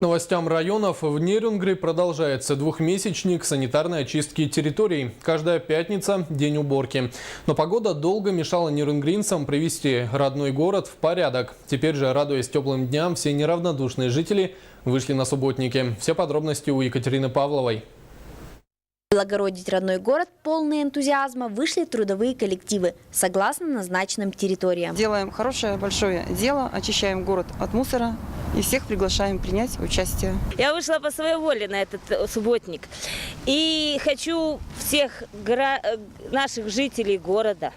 Новостям районов в Нерюнгри продолжается двухмесячник санитарной очистки территорий. Каждая пятница – день уборки. Но погода долго мешала нерюнгринцам привести родной город в порядок. Теперь же, радуясь теплым дням, все неравнодушные жители вышли на субботники. Все подробности у Екатерины Павловой. Благородить родной город, полный энтузиазма, вышли трудовые коллективы, согласно назначенным территориям. Делаем хорошее, большое дело, очищаем город от мусора и всех приглашаем принять участие. Я вышла по своей воле на этот субботник и хочу всех наших жителей города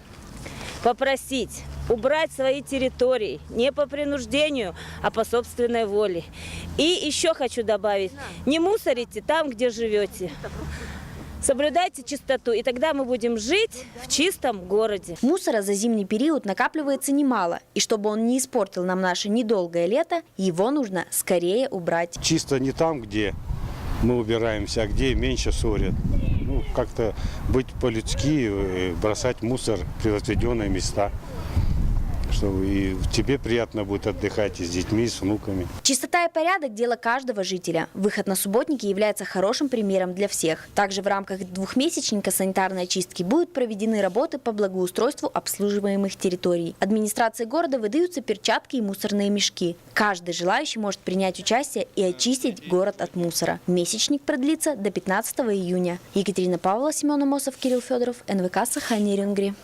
попросить убрать свои территории не по принуждению, а по собственной воле. И еще хочу добавить, не мусорите там, где живете. Соблюдайте чистоту, и тогда мы будем жить в чистом городе. Мусора за зимний период накапливается немало. И чтобы он не испортил нам наше недолгое лето, его нужно скорее убрать. Чисто не там, где мы убираемся, а где меньше ссорят. Ну, как-то быть по-людски, бросать мусор в отведенные места. Чтобы и тебе приятно будет отдыхать и с детьми, и с внуками. Чистота и порядок – дело каждого жителя. Выход на субботники является хорошим примером для всех. Также в рамках двухмесячника санитарной очистки будут проведены работы по благоустройству обслуживаемых территорий. Администрации города выдаются перчатки и мусорные мешки. Каждый желающий может принять участие и очистить город от мусора. Месячник продлится до 15 июня. Екатерина Павлова, Семен Амосов, Кирилл Федоров, НВК Саха-Нерюнгри.